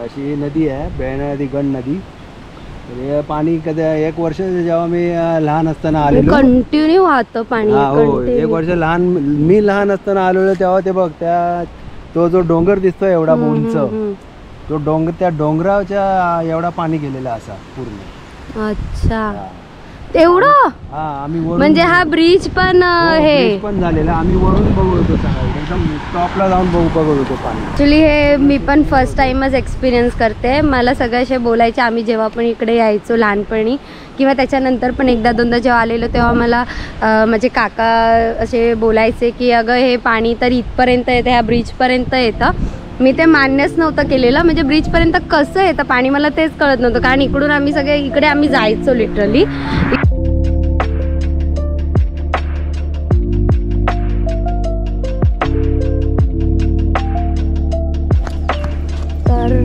अशी नदी आहे बेळणा नदी, गण नदी. हे पाणी कधी 1 वर्ष जेव्हा मी लहान असताना आलेलो, कंटिन्यू वाहतं पाणी. हो 1 वर्ष मी लहान असताना आलेलो तेव्हा ते बघ तो जो डोंगर दिसतोय एवढा उंच, तो त्या डोंगराच्या एवढा पाणी गेलेला असा पूर्ण. अच्छा तेवढं. आम्ही म्हणजे हा ब्रिज पण हे पण झालेला, आम्ही वरून बघत होतो एकदम टॉपला जाऊन बघत होतो पाणी. ॲक्च्युली हे मी पण फर्स्ट टाइमच एक्सपिरियन्स करते. मला सगळे असे बोलायचे, आम्ही जेव्हा पण इकडे यायचो लहानपणी किंवा त्याच्यानंतर पण एकदा दोनदा जेव्हा आलेलो तेव्हा मला माझे काका असे बोलायचे की अगं हे पाणी तर इथपर्यंत येतं, ह्या ब्रिजपर्यंत येतं. मी ते मान्यच नव्हतं केलेलं, म्हणजे ब्रिजपर्यंत कसं येतं पाणी मला तेच कळत नव्हतं. कारण इकडून आम्ही सगळे इकडे आम्ही जायचो लिटरली. तर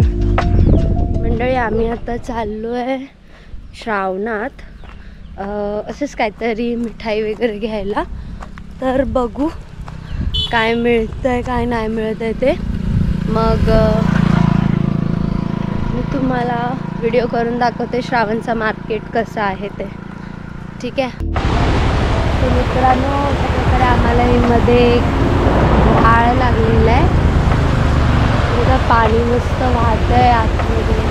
मंडळी आम्ही आता चाललो आहे श्रावणात असंच काहीतरी मिठाई वगैरे घ्यायला. तर बघू काय मिळतं आहे काय नाही मिळत आहे ते. मग मी तुम्हाला व्हिडिओ करून दाखवते श्रावणचा मार्केट कसं आहे ते. ठीक आहे. तर मित्रांनो त्याच्याकडे आम्हाला मध्ये झाड लागलेलं आहे. बघा पाणी मस्त वाहतं आहे आतमध्ये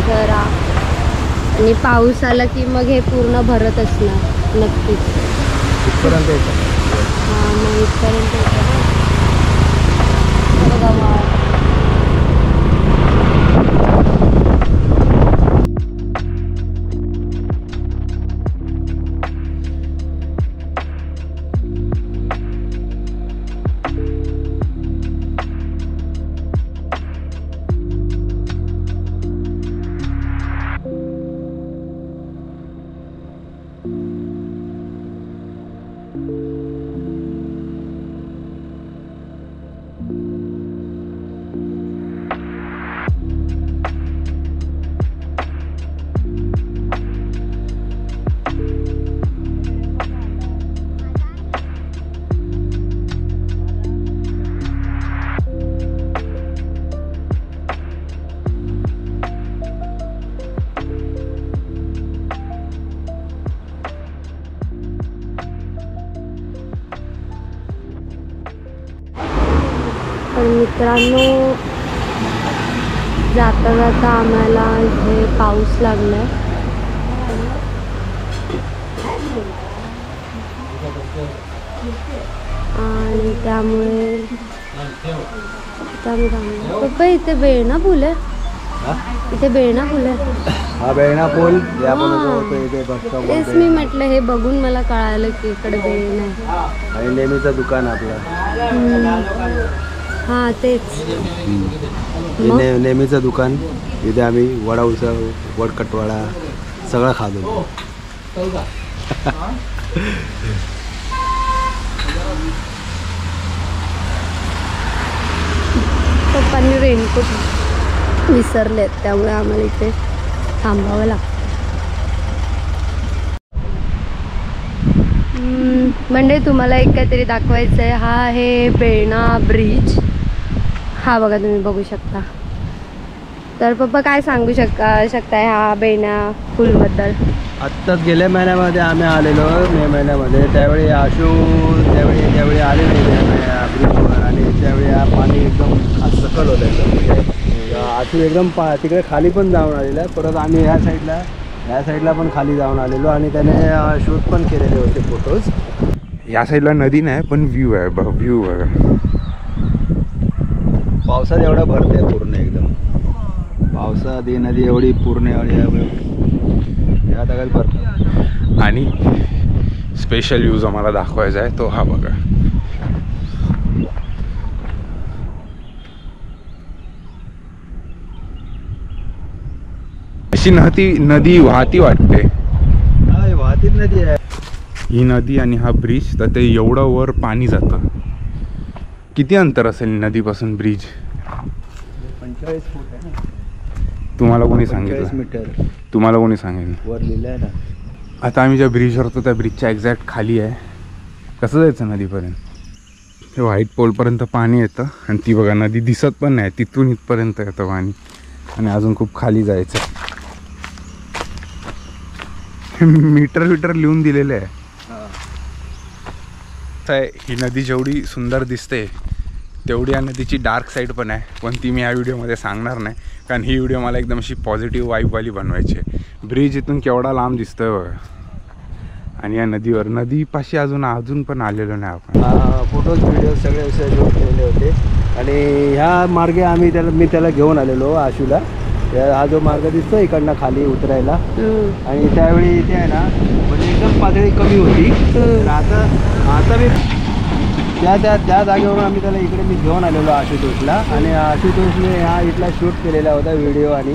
जरा, आणि पाऊस आला की मग हे पूर्ण भरत असणार नक्कीच. इथपर्यंत येतं. हां मग इथपर्यंत येतं ना. बघा तर मित्रांनो जाता जाता आम्हाला इथे पाऊस लागलाय आणि त्यामुळे पप्पा इथे बेळणा पूल आहे. इथे बेळणा पूल आहे. हा बेळणा पूल तेच मी म्हटलं हे बघून मला कळालं की इकडे बेळणा आहे. आणि नेहमीचं दुकान आपलं. हां तेच नेहमीचं दुकान. इथे आम्ही वडा उसळ वडकटवाडा सगळं खातो. पप्पांनी रेनकोट विसरलेत त्यामुळे आम्हाला इथे थांबावं लागतं. म्हणजे तुम्हाला एक काहीतरी दाखवायचं आहे. हा आहे बेळणा ब्रिज. हा बघा तुम्ही बघू शकता. तर पप्पा काय सांगू शकताय ह्या बेळणा पूलबद्दल? आत्ताच गेल्या महिन्यामध्ये आम्ही आलेलो मे महिन्यामध्ये. त्यावेळी त्यावेळी आले ब्रिजवर आणि त्यावेळी हा पाणी एकदम सकल होतं एकदम. आशू एकदम तिकडे खाली पण जाऊन आलेला आहे. परत आम्ही ह्या साईडला पण खाली जाऊन आलेलो आणि त्याने शूट पण केलेले होते फोटोज. या साईडला नदी नाही पण व्ह्यू आहे. व्ह्यू बघा. पावसात एवढं भरते पूर्ण एकदम. पावसात ही नदी एवढी पूर्ण भरते. आणि स्पेशल व्ह्यूज आम्हाला दाखवायचा आहे तो हा बघा. अशी नदी वाहती वाटते. वाहतीच नदी आहे ही नदी. आणि हा ब्रिज तर ते एवढं वर पाणी जातं. किती अंतर असेल नदीपासून ब्रिज? 45 फूट आहे ना. तुम्हाला कोणी सांगितलं? 45 मीटर. तुम्हाला कोणी सांगितलं? वर लिहिलं आहे ना. आता आम्ही ज्या ब्रिजवर होतो त्या ब्रिजच्या एक्झॅक्ट खाली आहे. कसं जायचं नदीपर्यंत? हे व्हाईट पोलपर्यंत पाणी येतं आणि ती बघा नदी दिसत पण नाही, तिथून इथपर्यंत येतं पाणी आणि अजून खूप खाली जायचं. मीटर लिहून दिलेले आहे. ही नदी जेवढी सुंदर दिसते तेवढी या नदीची डार्क साईड पण आहे, पण ती मी या व्हिडिओमध्ये सांगणार नाही, कारण ही व्हिडिओ मला एकदम अशी पॉझिटिव्ह वाईबवाली बनवायची आहे. ब्रिज इथून केवढा लांब दिसतोय बघा, आणि या नदीपाशी अजून पण आलेलो नाही आपण. फोटोज व्हिडिओ सगळे शूट केलेले होते आणि ह्या मार्गे मी त्याला घेऊन आलेलो आशूला. हा जो मार्ग दिसतो इकडनं खाली उतरायला, आणि त्यावेळी इथे आहे ना म्हणजे एकदम पातळी कमी होती. तर आता मी त्या जागेवरून आम्ही त्याला इकडे घेऊन आलेलो आशुतोषला, आणि आशुतोषने हा इथला शूट केलेला होता व्हिडिओ. आणि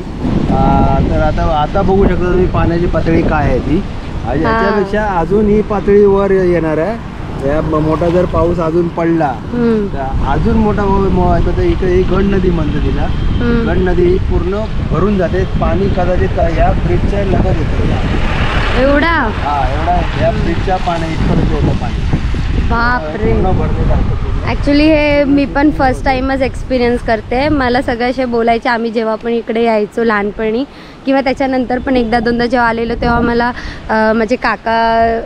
तर आता बघू शकता तुम्ही पाण्याची पातळी काय आहे ती. याच्यापेक्षा अजून ही पातळी वर येणार आहे. मोठा जर पाऊस अजून पडला तर अजून मोठा व्हायचा. तर इकडे ही गंड नदी म्हणते तिला. गंड नदी ही पूर्ण भरून जाते. पाणी कदाचित या ब्रिजच्या लगत येतं एवढा. एवढा या ब्रिजच्या पाणी इथपर्यंत येतं पाणी. बापरे. ॲक्च्युली हे मी पण फर्स्ट टाईमच एक्सपिरियन्स करते. मला सगळे असे बोलायचे, आम्ही जेव्हा पण इकडे यायचो लहानपणी किंवा त्याच्यानंतर पण एकदा दोनदा जेव्हा आलेलो तेव्हा मला माझे काका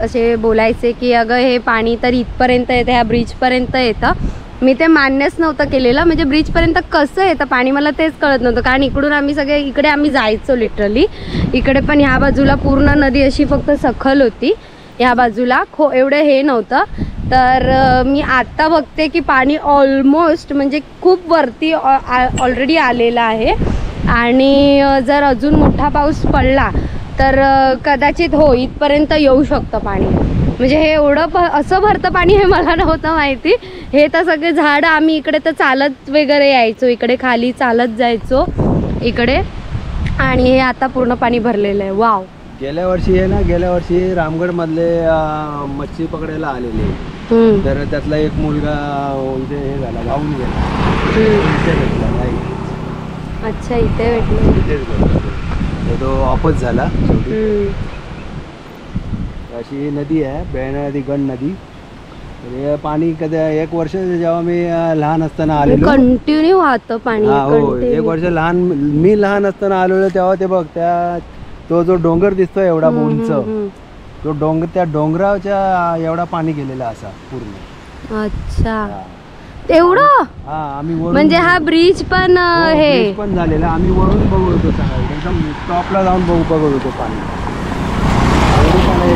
असे बोलायचे की अगं हे पाणी तर इथपर्यंत येतं, ह्या ब्रिजपर्यंत येतं. मी ते मान्यच नव्हतं केलेलं, म्हणजे ब्रिजपर्यंत कसं येतं पाणी मला तेच कळत नव्हतं. कारण इकडून आम्ही सगळे इकडे आम्ही जायचो लिटरली. इकडे पण ह्या बाजूला पूर्ण नदी अशी फक्त सखल होती, ह्या बाजूला एवढं हे नव्हतं. तर मी आत्ता बघते की पाणी ऑलमोस्ट म्हणजे खूप वरती ऑलरेडी आलेलं आहे. आणि जर अजून मोठा पाऊस पडला तर कदाचित हो इथपर्यंत येऊ शकतं पाणी. म्हणजे हे एवढं असं भरतं पाणी हे मला नव्हतं माहिती. हे तर सगळे झाडं, आम्ही इकडे तर चालत वगैरे यायचो, इकडे खाली चालत जायचो इकडे, आणि हे आता पूर्ण पाणी भरलेलं आहे. वाव. गेल्या वर्षी रामगड मधले मच्छी पकडायला आलेले, तर त्यातला एक मुलगा म्हणजे हे झाला, गावून गेला. इथे भेटला नाही. अच्छा, इथे भेटलं. इथेच भेटला तो ऑफच झाला. अशी नदी आहे बेळणा नदी, गंड नदी. हे पाणी कधी एक वर्ष जेव्हा मी लहान असताना आलेलो, कंटिन्यू वाहतं पाणी. हो, एक वर्ष मी लहान असताना आलेलो तेव्हा ते बघ तो जो डोंगर दिसतोय एवढा उंच, तो त्या डोंगराच्या एवढा पाणी गेलेला असा पूर्ण. अच्छा, एवढं. आम्ही म्हणजे हा ब्रिज पण हे पण झालेला. आम्ही वरून बघत होतो सगळं, एकदम टॉपला जाऊन बघत होतो पाणी.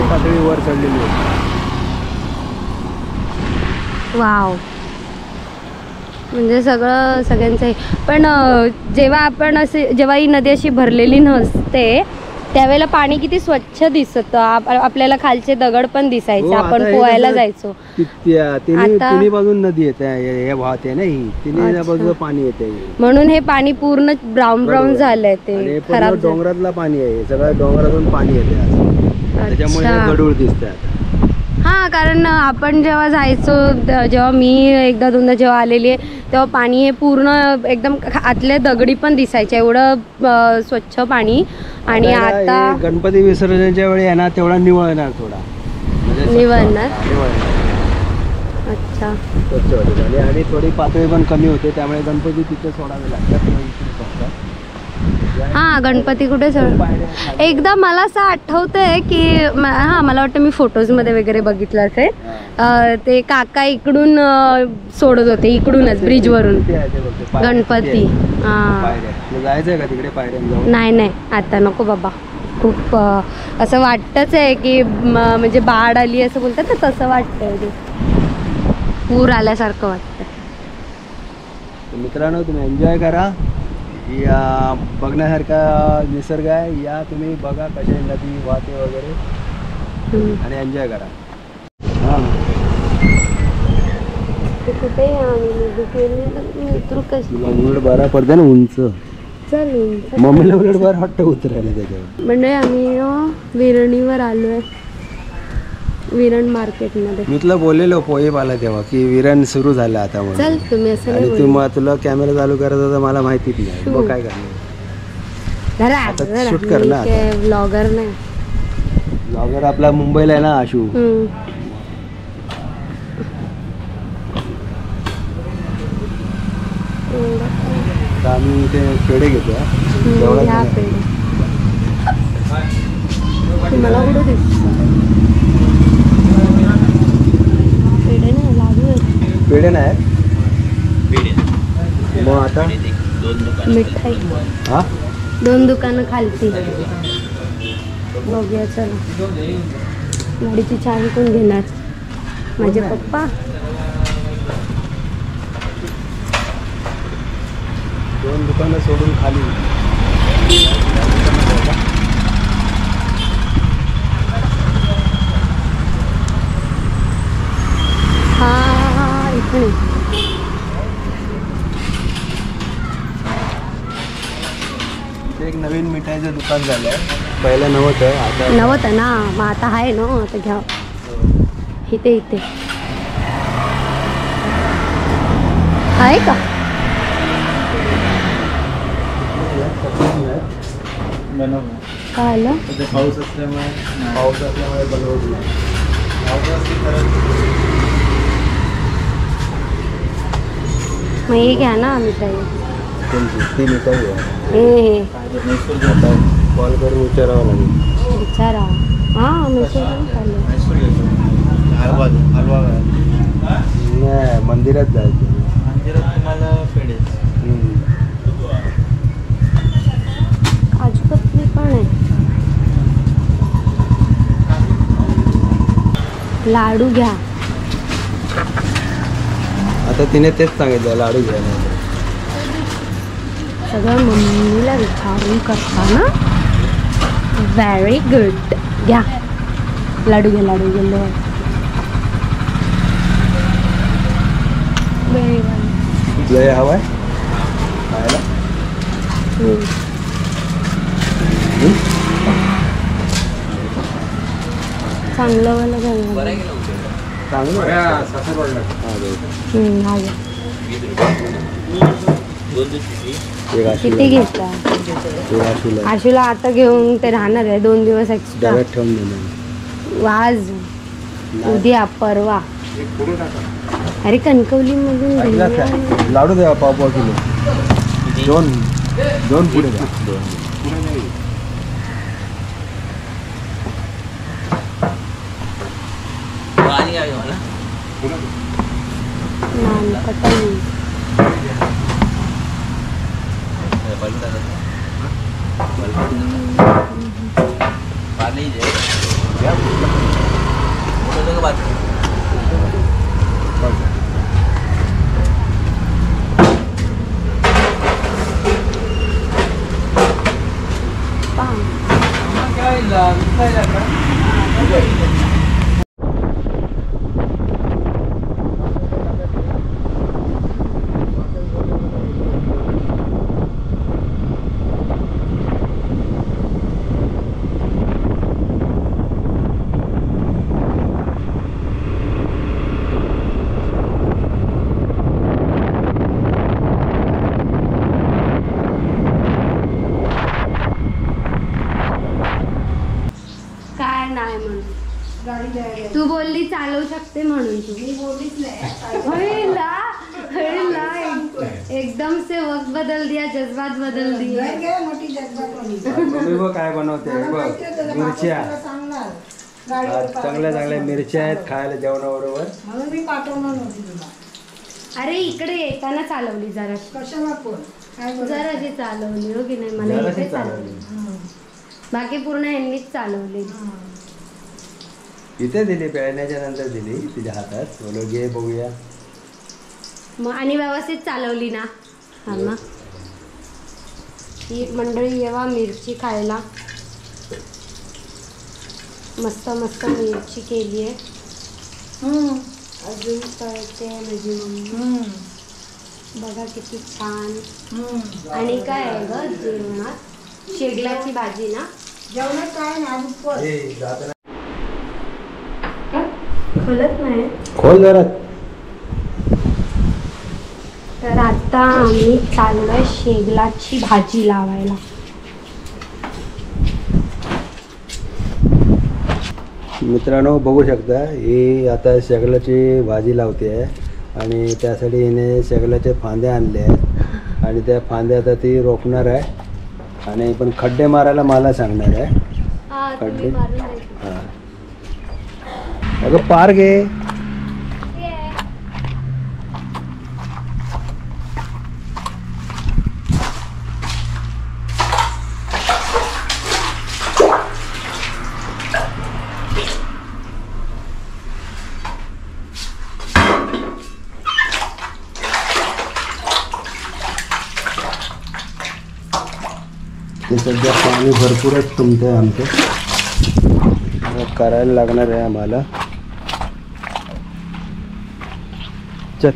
पातळी वर चढलेली होती. वाव. म्हणजे सगळ्यांचं हे. पण जेव्हा ही नदी अशी भरलेली नसते त्यावेळेला पाणी किती स्वच्छ दिसत. आपल्याला खालचे दगड पण दिसायचे. आपण पोहायला जायचो. तिन्ही बाजून नदी येते, हे वाहते ना, ही तिन्ही बाजूला पाणी येते, म्हणून हे पाणी पूर्ण ब्राऊन झालंय. ते खराब डोंगरातला पाणी आहे, सगळं डोंगरातून पाणी येते, त्याच्यामुळे गडूळ दिसते आता. हां, कारण आपण जेव्हा जायचो, जेव्हा मी एकदा दोनदा जेव्हा आलेली आहे तेव्हा पाणी हे पूर्ण एकदम आतल्या दगडी पण दिसायचे, एवढं स्वच्छ पाणी. आणि आता गणपती विसर्जनाच्या वेळी आहे ना तेवढा निवळणार, थोडा निवळणार. अच्छा, स्वच्छ होते आणि थोडी पातळी पण कमी होते, त्यामुळे गणपती तिथे सोडावे लागतात. हां, गणपती कुठे एकदा मला असं आठवतंय की मला वाटतं मी फोटोजमध्ये वगैरे बघितलं असेल, ते काका इकडून सोडत होते, इकडूनच ब्रिजवरून गणपती. जायचंय का तिकडे पायऱ्या? नाही, आता नको बाबा. खूप असं वाटतंच आहे की म्हणजे बाढ आली असं बोलतात ना, तसं वाटतंय. पूर आल्यासारखं वाटतं. मित्रांनो, तुम्ही एन्जॉय करा. या बघण्यासारखा निसर्ग आहे, या तुम्ही बघा कसे नदी वाहते वगैरे, आणि एन्जॉय करा. कुठे उलट बरा पडते ना उंच. मम्मीला उलट बरं वाटतं उतरायला त्याच्यावर. म्हणजे आम्ही विरणीवर आलोय, विरण मार्केटमध्ये. मी तुला बोललेलो पोहे पाला तेव्हा की विरण सुरू झालं आता म्हणून. चल तुम्ही असं आणि तुला कॅमेरा चालू करायचा तर मला माहितीच नाही, मग काय करणार. शूट कर ना. ब्लॉगर नाही, ब्लॉगर आपला मुंबईला आहे ना आशू. आता आम्ही इथे पेढे घेतो ह्या तेवढा पेढे मला कुठं दिसतं पेढे नाही लाडू आहेत पेढे नाही मग आता मिठाई हा 2 दुकानं खालती बघूया चला गाडीची चावी कोण घेणार माझे पप्पा 2 दुकानं सोडून खाली हा इकडे एक नवीन मिठाईचं दुकान झालंय पहिलं नव्हतं आता नव्हतं ना मग आता आहे ना आता घ्या इथे इथे आहे का काय आलं पाऊस असल्यामुळे बनवलं मग हे घ्या ना मिठाई ती मिठाई आहे हे आता कॉल करून विचारावं लागेल विचारा हां मिठाई नाही मंदिरात जायचं तुम्हाला पेढे काजू कतली पण आहे लाडू घ्या आता तिने तेच सांगितलं लाडू घ्यायला सगळं मम्मीला विचारून करता ना व्हेरी गुड घ्या लाडू घ्या लाडू घ्या व्हेरी गुड लय हवाय खायला चांगलं वाला घ्या चांगलं आहे. हा घ्या एक आशीला. किती घेता एक आशीला. आशूला आता घेऊन ते राहणार आहे 2 दिवस एक्स्ट्रा डब्यात ठेवून देणार आज उद्या परवा अरे कणकवली मधून ऐकलात काय? लाडू द्या पाव किलो 2 पुढे द्या 2 नान कटई काय नाही म्हणून तू बोलली चालवू शकते म्हणून तू होईल ना? होईल ना? एकदम से वक्त बदल दिया जज्बात बदल दिया मम्मी बघ काय बनवते बघ मिरच्या चांगल्या चांगल्या मिरच्या आहेत खायला जेवणाबरोबर अरे इकडे येताना चालवली जरा जराशी चालवली हो की नाही मला जराशी इथे चालवली बाकी पूर्ण यांनीच चालवली इथे दिली पेळण्याच्या नंतर दिली तिच्या हातात बोलो घे बघूया मग आणि व्यवस्थित चालवली ना हा ना ही मंडळी येवा मिरची खायला मस्त मस्त मिरची केली आहे अजून कळते माझी मम्मी बघा किती छान आणि काय आहे ग जेवणात शेगलाची भाजी ना जेवणात काय नाही खोलत नाही खोल जरा तर आता आम्ही चाललोय शेगलाची भाजी लावायला मित्रांनो बघू शकता ही आता शेगलाची भाजी लावते आहे आणि त्यासाठी हिने शेगलाचे फांदे आणले आहेत आणि त्या फांद्या आता ती रोपणार आहे आणि पण खड्डे मारायला मला सांगणार आहे. खड्डे हां अगं पार घे. ते सध्या पाणी भरपूरच तुमचं आहे आमचं, करायला लागणार आहे आम्हाला. चल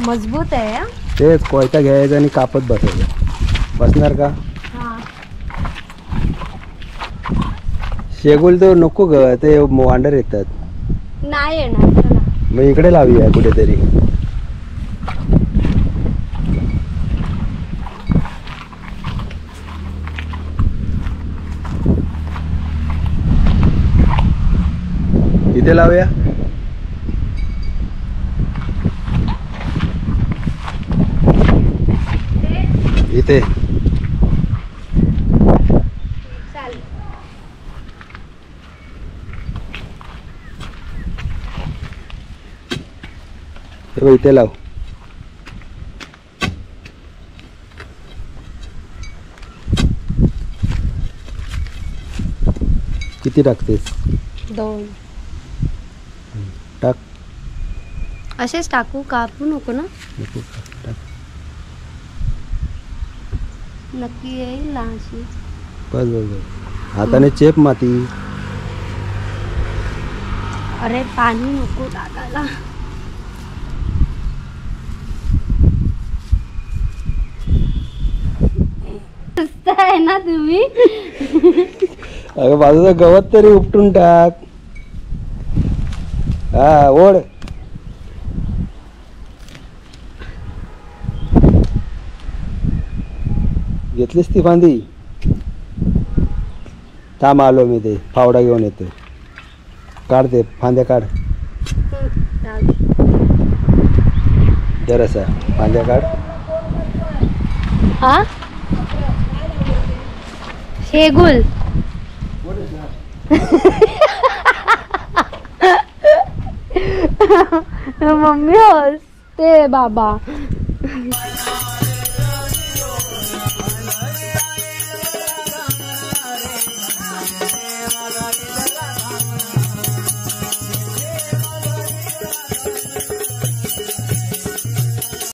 मजबूत आहे हा? तेच कोयता घ्यायचा आणि कापत बसायचं. बसणार का? शेगुल तो नको ग, ते वांडर येतात. नाही येणार. चला. मग इकडे लावूया कुठेतरी. इथे लावूया. इथे चालेल. हे बघ, इथे लाव. किती टाकतेस? 2 टाक. असेच टाकू, कापू नको ना. नको, टाक. नक्की येईल ना अशी. बस बस बस. हाताने चेप माती. अरे पाणी नको टाकायला. मस्त आहे ना तुम्ही. अगं बाजूचं गवत तरी उपटून टाक. हा ओढ. घेतलीस ती फांदी? थांब आलो मी, ते फावडा घेऊन येतो. काढ ते फांद्या काढ. जरासा फांद्या काढ. हा शेगुल. मम्मी हसते बाबा.